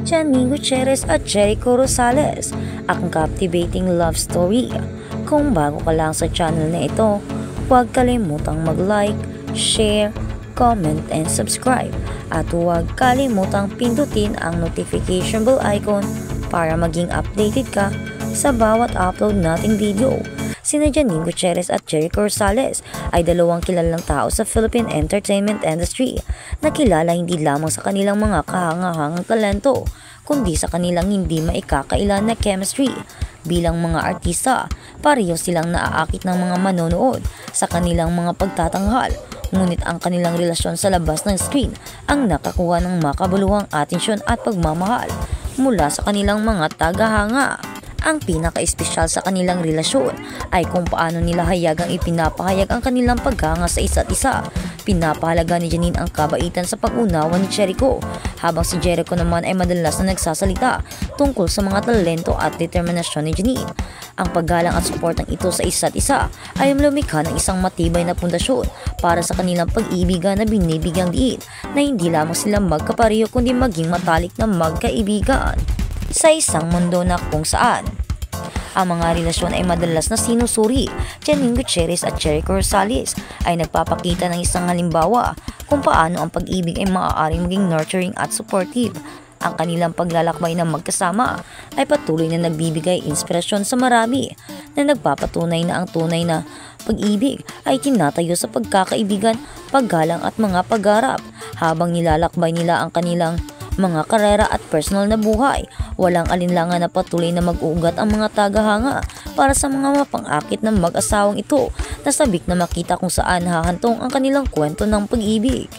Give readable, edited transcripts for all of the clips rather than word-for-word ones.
Janine Gutierrez at Jericho Rosales, ang captivating love story. Kung bago ka lang sa channel na ito, huwag kalimutang mag-like, share, comment, and subscribe. At huwag kalimutang pindutin ang notification bell icon para maging updated ka sa bawat upload nating video. Sina Janine Gutierrez at Jericho Rosales ay dalawang kilalang tao sa Philippine entertainment industry na kilala hindi lamang sa kanilang mga kahangahangang talento, kundi sa kanilang hindi maikakailan na chemistry. Bilang mga artista, pareho silang naaakit ng mga manonood sa kanilang mga pagtatanghal. Ngunit ang kanilang relasyon sa labas ng screen ang nakakuha ng makabuluhang atensyon at pagmamahal mula sa kanilang mga tagahanga. Ang pinaka-espesyal sa kanilang relasyon ay kung paano nila hayagang ipinapahayag ang kanilang paghanga sa isa't isa. Pinapahalaga ni Janine ang kabaitan sa pag-unawa ni Jericho, habang si Jericho naman ay madalas na nagsasalita tungkol sa mga talento at determinasyon ni Janine. Ang paggalang at suportang ito sa isa't isa ay lumikha ng isang matibay na pundasyon para sa kanilang pag-ibigan na binibigyang diin na hindi lamang sila magkapareho kundi maging matalik na magkaibigan sa isang mundo na kung saan ang mga relasyon ay madalas na sinusuri. Janine Gutierrez at Jericho Rosales ay nagpapakita ng isang halimbawa kung paano ang pag-ibig ay maaaring maging nurturing at supportive. Ang kanilang paglalakbay ng magkasama ay patuloy na nagbibigay inspirasyon sa marami na nagpapatunay na ang tunay na pag-ibig ay tinatayo sa pagkakaibigan, paggalang at mga paggarap. Habang nilalakbay nila ang kanilang mga karera at personal na buhay, walang alinlangan na patuloy na mag-uugat ang mga tagahanga para sa mga mapang-akit ng mag-asawang ito na sabik na makita kung saan hahantong ang kanilang kwento ng pag-ibig.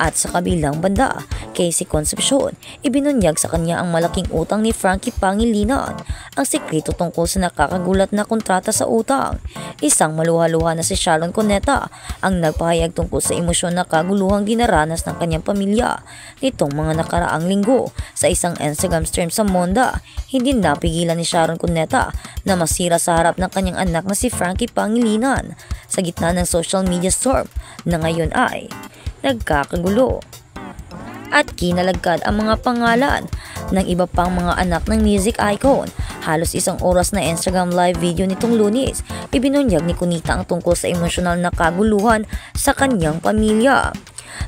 At sa kabilang banda, Casey Concepcion, ibinunyag sa kanya ang malaking utang ni Frankie Pangilinan, ang sikreto tungkol sa nakakagulat na kontrata sa utang. Isang maluha-luha na si Sharon Cuneta ang nagpahayag tungkol sa emosyon na kaguluhang dinaranas ng kanyang pamilya nitong mga nakaraang linggo. Sa isang Instagram stream sa Monda, hindi napigilan ni Sharon Cuneta na masira sa harap ng kanyang anak na si Frankie Pangilinan sa gitna ng social media storm na ngayon ay nagkakagulo at kinalagkad ang mga pangalan ng iba pang mga anak ng music icon. Halos isang oras na Instagram live video nitong Lunes, ibinunyag ni Cuneta ang tungkol sa emosyonal na kaguluhan sa kanyang pamilya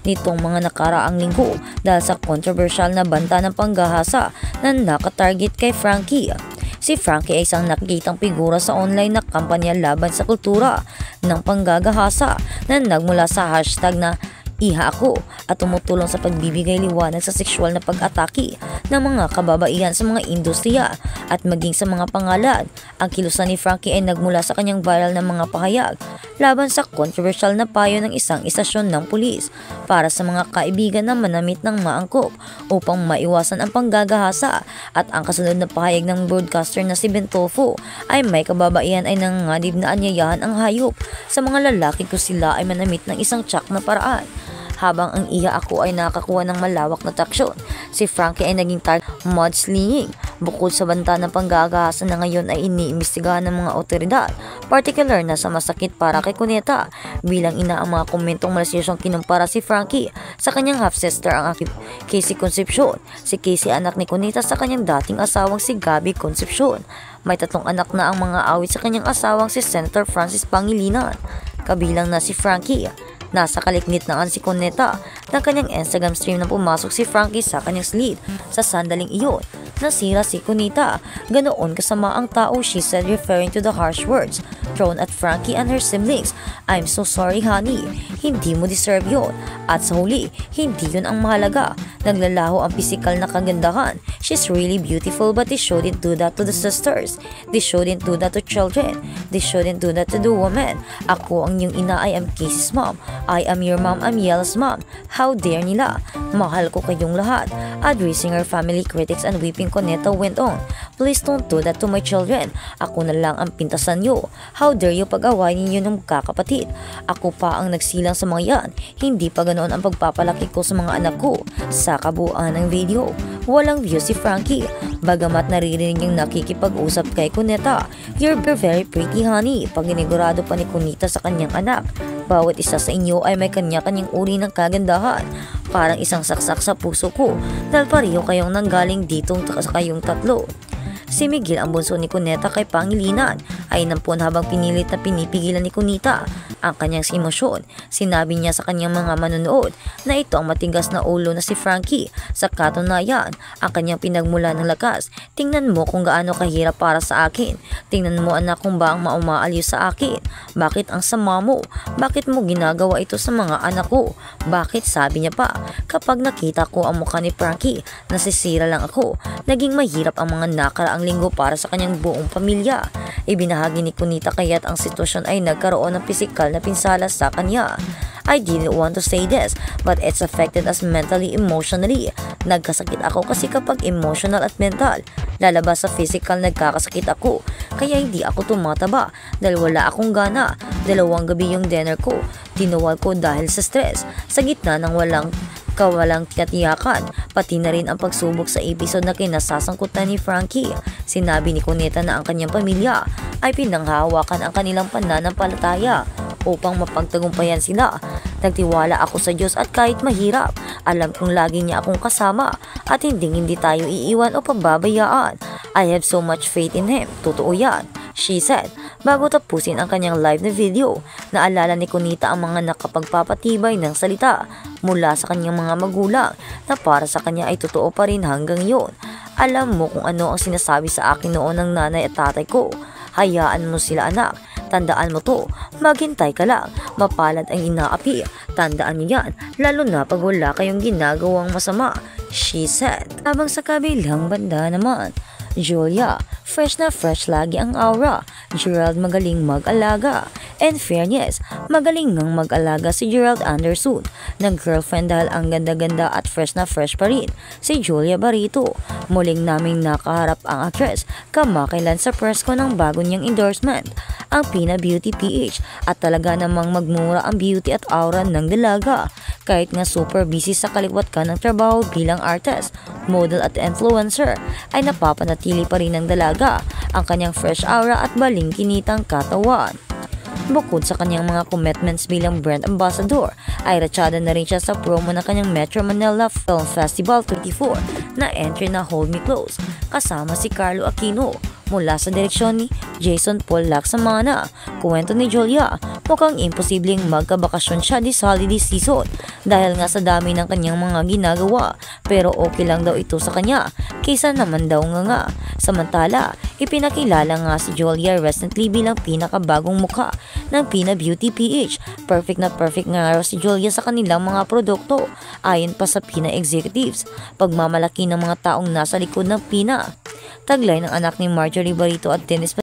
nitong mga nakaraang linggo dahil sa controversial na banta ng panggahasa na nakatarget kay Frankie. Si Frankie ay isang nakikitang figura sa online na kampanya laban sa kultura ng panggagahasa na nagmula sa hashtag na Iha Ako at tumutulong sa pagbibigay liwanag sa sexual na pag-atake ng mga kababaihan sa mga industriya at maging sa mga pangalan. Ang kilusan ni Frankie ay nagmula sa kanyang viral na mga pahayag laban sa controversial na payo ng isang istasyon ng pulis para sa mga kaibigan na manamit ng maangkop upang maiwasan ang panggagahasa. At ang kasunod na pahayag ng broadcaster na si Bentolfo ay may kababaihan ay nanganganib na anyayahan ang hayop sa mga lalaki kung sila ay manamit ng isang tsak na paraan. Habang ang Iha Ako ay nakakuha ng malawak na traksyon, si Frankie ay naging target mudslinging. Bukod sa banta ng panggagahasa na ngayon ay iniimbestigahan ng mga otoridad, particular na sa masakit para kay Cuneta. Bilang ina, ang mga komentong malasisyong kinumpara si Frankie sa kanyang half-sister ang Casey Concepcion. Si Casey anak ni Cuneta sa kanyang dating asawang si Gabby Concepcion. May 3 anak na ang mga awit sa kanyang asawang si Senator Francis Pangilinan, kabilang na si Frankie. Nasa kaliknit na si Cuneta ng kanyang Instagram stream na pumasok si Frankie sa kanyang sleeve. Sa sandaling iyon, nasira si Cuneta. Ganoon kasama ang tao, she said, referring to the harsh words thrown at Frankie and her siblings. I'm so sorry honey, hindi mo deserve yon. At sa huli, hindi yun ang mahalaga. Naglalaho ang pisikal na kagandahan. She's really beautiful but they shouldn't do that to the sisters. They shouldn't do that to children. They shouldn't do that to the woman. Ako ang iyong ina, I am Casey's mom. I am your mom, I'm Yella's mom. How dare nila? Mahal ko kayong lahat. Addressing her family critics and weeping, Cuneta went on. Please don't do that to my children. Ako na lang ang pintasan nyo. How dare you pag-awayin ninyo ng kakapatid? Ako pa ang nagsilang sa mga yan. Hindi pa ganoon ang pagpapalaki ko sa mga anak ko. Sa kabuuan ng video, walang view si Frankie. Bagamat naririnig niyang nakikipag-usap kay Cuneta. You're very pretty honey. Paginigurado pa ni Cuneta sa kanyang anak Bawat isa sa inyo ay may kanya-kanyang uri ng kagandahan. Parang isang saksak sa puso ko dahil pareho kayong nanggaling dito sa kayong tatlo. Si Miguel, ang bunso ni Cuneta kay Pangilinan, ay nampun habang pinilit na pinipigilan ni Cunita ang kanyang emosyon. Sinabi niya sa kanyang mga manonood na ito ang matigas na ulo na si Frankie. Sa katunayan, ang kanyang pinagmula ng lakas. Tingnan mo kung gaano kahirap para sa akin. Tingnan mo anak kung ba ang maumaalyo sa akin. Bakit ang sama mo? Bakit mo ginagawa ito sa mga anak ko? Bakit? Sabi niya pa. Kapag nakita ko ang mukha ni Frankie, nasisira lang ako. Naging mahirap ang mga nakaraang linggo para sa kanyang buong pamilya. Ibinahagi ni Cunita kaya't ang sitwasyon ay nagkaroon ng pisikal na pinsala sa kanya. I didn't want to say this, but it's affected us mentally, emotionally. Nagkasakit ako kasi kapag emotional at mental, lalabas sa physical nagkakasakit ako. Kaya hindi ako tumataba dahil wala akong gana. 2 gabi yung dinner ko. Tinuwal ko dahil sa stress. Sa gitna ng walang katiyakan, pati na rin ang pagsubok sa episode na kinasasangkutan ni Frankie. Sinabi ni Cuneta na ang kanyang pamilya ay pinanghahawakan ang kanilang pananampalataya upang mapagtagumpayan sila. Nagtiwala ako sa Diyos at kahit mahirap, alam kong lagi niya akong kasama at hindi tayo iiwan o pababayaan. I have so much faith in Him. Totoo yan, she said. Bago tapusin ang kanyang live na video, naalala ni Cunita ang mga nakapagpapatibay ng salita mula sa kanyang mga magulang na para sa kanya ay totoo pa rin hanggang yun. Alam mo kung ano ang sinasabi sa akin noon ng nanay at tatay ko. Hayaan mo sila anak. Tandaan mo to, maghintay ka lang, mapalad ang inaapi. Tandaan niyo yan, lalo na pag wala kayong ginagawang masama, she said. Habang sa kabilang banda naman, Julia, fresh na fresh lagi ang aura. Gerald magaling mag-alaga. And fairness, magaling ngang mag-alaga si Gerald Anderson ng girlfriend dahil ang ganda-ganda at fresh na fresh pa rin si Julia Barito. Muling naming nakaharap ang actress kamakailan sa press ko ng bago niyang endorsement, ang Pina Beauty PH, at talaga namang magmura ang beauty at aura ng dalaga. Kahit nga super busy sa kaliwat ka ng trabaho bilang artist, model at influencer, ay napapanatili pa rin ng dalaga ang kanyang fresh aura at balingkinitang katawan. Bukod sa kanyang mga commitments bilang brand ambassador, ay ratsyada na rin siya sa promo ng kanyang Metro Manila Film Festival 34 na entry na Hold Me Close, kasama si Carlo Aquino mula sa direksyon ni Jason Paul Lacsamana. Kuwento ni Julia, mukhang imposibleng magkabakasyon siya this holiday season dahil nga sa dami ng kanyang mga ginagawa, pero okay lang daw ito sa kanya kaysa naman daw nga. Samantala, ipinakilala nga si Julia recently bilang pinakabagong mukha ng Pina Beauty PH. Perfect na perfect nga raw si Julia sa kanilang mga produkto ayon pa sa Pina executives. Pagmamalaki ng mga taong nasa likod ng Pina. Taglay ng anak ni Marjorie Barito at Dennis